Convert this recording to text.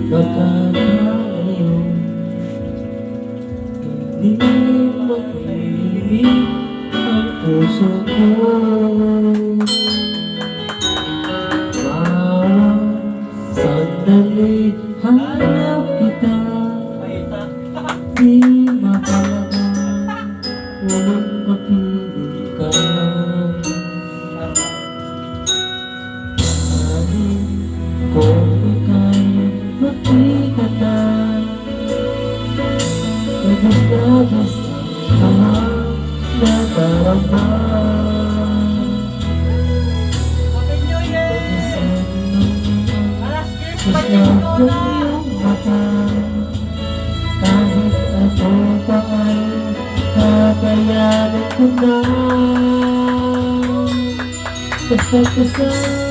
pagkakalayo. Hindi mag-ibig ang puso ko. Bawat sandali hanap kita, di mahalaga kung mapili ka. Kung ika'y makikita, labas-labas ang mga nadarama. Pagkasal ng iyong mata, kahit ako pa ay kakayanin ko na. Basta kasal